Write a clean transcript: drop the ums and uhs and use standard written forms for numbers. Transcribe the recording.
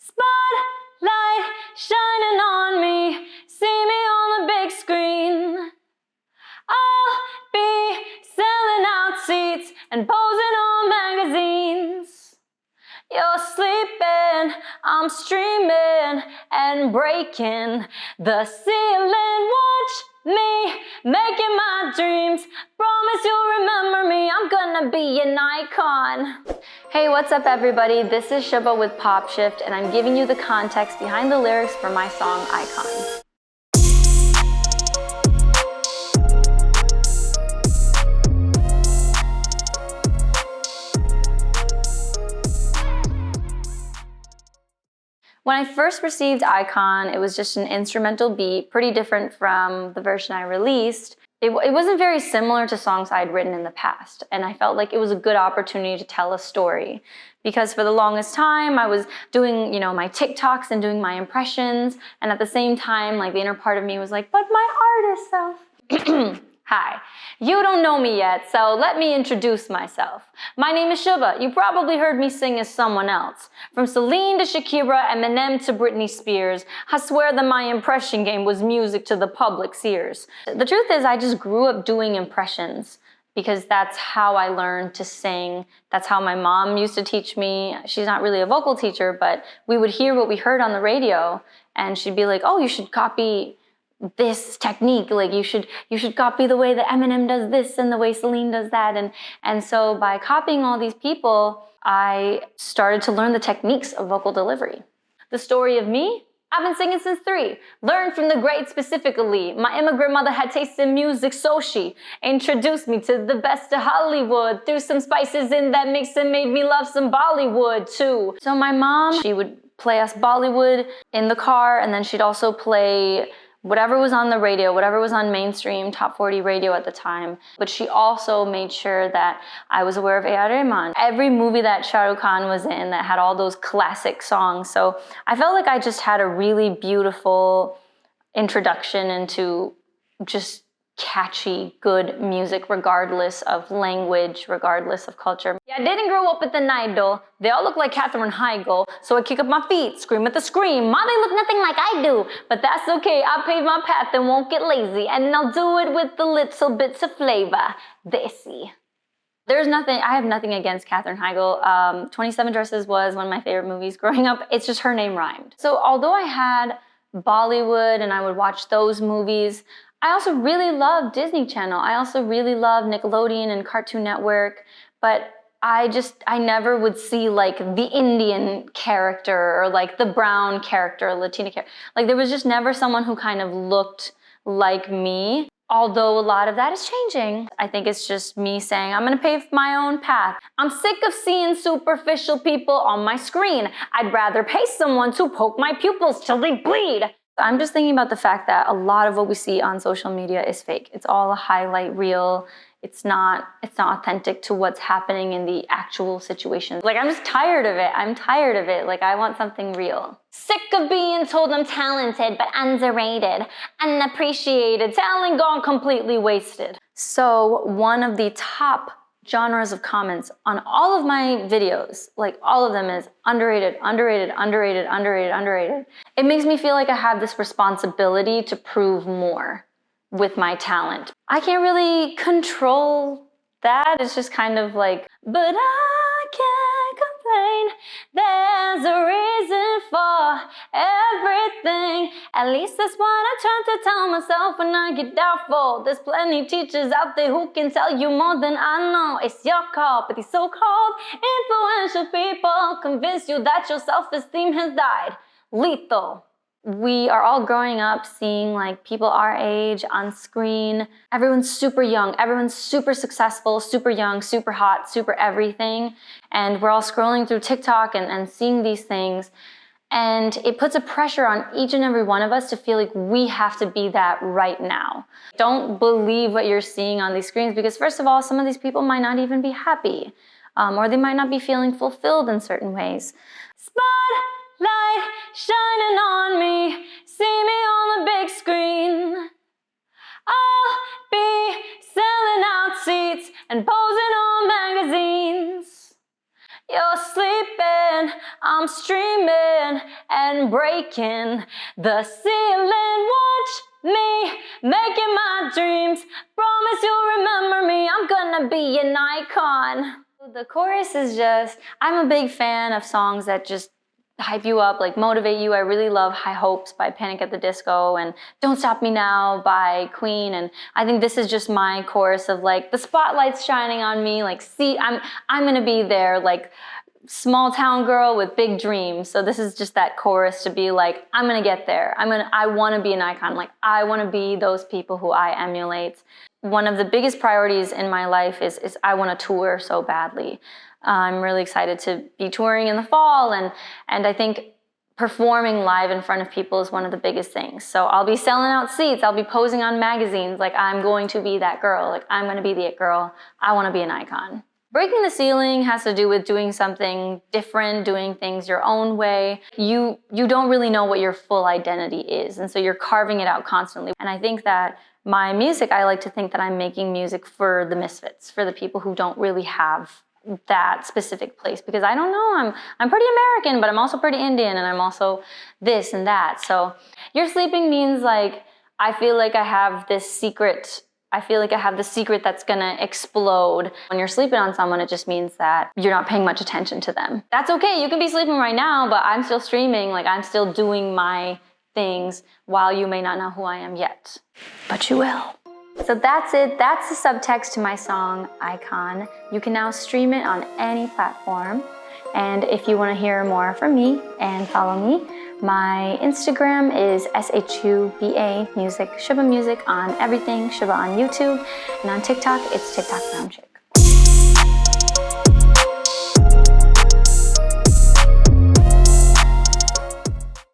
Spotlight shining on me, see me on the big screen. I'll be selling out seats and posing on magazines. You're sleeping, I'm streaming and breaking the ceiling. Watch me making my dreams. Promise you'll remember me, I'm gonna be an icon. Hey, what's up everybody? This is Shubha with Pop Shift, and I'm giving you the context behind the lyrics for my song, Icon. When I first received Icon, it was just an instrumental beat, pretty different from the version I released. It wasn't very similar to songs I'd written in the past, and I felt like it was a good opportunity to tell a story. Because for the longest time, I was doing, my TikToks and doing my impressions, and at the same time, like the inner part of me was like, but my artist self. Hi, you don't know me yet, so let me introduce myself. My name is Shubha. You probably heard me sing as someone else. From Celine to Shakira, Eminem to Britney Spears, I swear that my impression game was music to the public's ears. The truth is, I just grew up doing impressions because that's how I learned to sing. That's how my mom used to teach me. She's not really a vocal teacher, but we would hear what we heard on the radio, and she'd be like, oh, you should copy this technique, like you should copy the way that Eminem does this and the way Celine does that. And so by copying all these people, I started to learn the techniques of vocal delivery. The story of me? I've been singing since 3. Learned from the greats specifically. My immigrant mother had tasted music, so she introduced me to the best of Hollywood. Threw some spices in that mix and made me love some Bollywood too. So my mom, she would play us Bollywood in the car, and then she'd also play whatever was on the radio, whatever was on mainstream top 40 radio at the time. But she also made sure that I was aware of A.R. Rahman. Every movie that Shah Rukh Khan was in that had all those classic songs. So I felt like I just had a really beautiful introduction into just catchy, good music, regardless of language, regardless of culture. Yeah, I didn't grow up with an idol. They all look like Katherine Heigl, so I kick up my feet, scream at the screen. Ma, they look nothing like I do, but that's okay. I pave my path and won't get lazy, and I'll do it with the little bits of flavor. Desi. I have nothing against Katherine Heigl. 27 Dresses was one of my favorite movies growing up. It's just her name rhymed. So although I had Bollywood and I would watch those movies, I also really love Disney Channel. I also really love Nickelodeon and Cartoon Network, but I never would see like the Indian character or like the brown character, Latina character. Like there was just never someone who kind of looked like me. Although a lot of that is changing. I think it's just me saying, I'm gonna pave my own path. I'm sick of seeing superficial people on my screen. I'd rather pay someone to poke my pupils till they bleed. I'm just thinking about the fact that a lot of what we see on social media is fake. It's all a highlight reel. It's not authentic to what's happening in the actual situation. Like, I'm just tired of it. I'm tired of it. Like, I want something real. Sick of being told I'm talented, but underrated, unappreciated, talent gone completely wasted. So one of the top genres of comments on all of my videos, like all of them, is underrated, underrated, underrated, underrated, underrated. It makes me feel like I have this responsibility to prove more with my talent. I can't really control that. It's just kind of like, but I can't complain. There's a reason for everything. At least that's what I try to tell myself when I get doubtful. There's plenty teachers out there who can tell you more than I know. It's your call, but these so-called influential people convince you that your self-esteem has died. Lethal. We are all growing up seeing like people our age on screen. Everyone's super young, everyone's super successful, super young, super hot, super everything. And we're all scrolling through TikTok and seeing these things. And it puts a pressure on each and every one of us to feel like we have to be that right now. Don't believe what you're seeing on these screens, because first of all, some of these people might not even be happy, or they might not be feeling fulfilled in certain ways. Spotlight shining on me, see me on the big screen. I'll be selling out seats and posing on magazines. You're sleeping, I'm streaming and breaking the ceiling. Watch me making my dreams. Promise you'll remember me. I'm gonna be an icon. The chorus is just, I'm a big fan of songs that just hype you up, like motivate you. I really love High Hopes by Panic at the Disco and Don't Stop Me Now by Queen. And I think this is just my chorus of like, the spotlight's shining on me, like, see, I'm gonna be there, like, small town girl with big dreams. So this is just that chorus to be like, I'm gonna get there. I wanna be an icon. Like, I wanna be those people who I emulate. One of the biggest priorities in my life is I wanna tour so badly. I'm really excited to be touring in the fall, and I think performing live in front of people is one of the biggest things. So I'll be selling out seats, I'll be posing on magazines, like I'm going to be that girl, like I'm gonna be the it girl, I wanna be an icon. Breaking the ceiling has to do with doing something different, doing things your own way. You don't really know what your full identity is, and so you're carving it out constantly. And I think that my music, I like to think that I'm making music for the misfits, for the people who don't really have that specific place, because I don't know, I'm pretty American, but I'm also pretty Indian, and I'm also this and that. So You're Sleeping means like, I feel like I have this secret, I feel like I have the secret that's gonna explode. When you're sleeping on someone, it just means that you're not paying much attention to them. That's okay, you can be sleeping right now, but I'm still streaming, like I'm still doing my things while you may not know who I am yet. But you will. So that's it. That's the subtext to my song, Icon. You can now stream it on any platform. And if you want to hear more from me and follow me, my Instagram is SHUBA Music, Shuba Music on everything, Shuba on YouTube, and on TikTok, it's TikTok Roundtrip.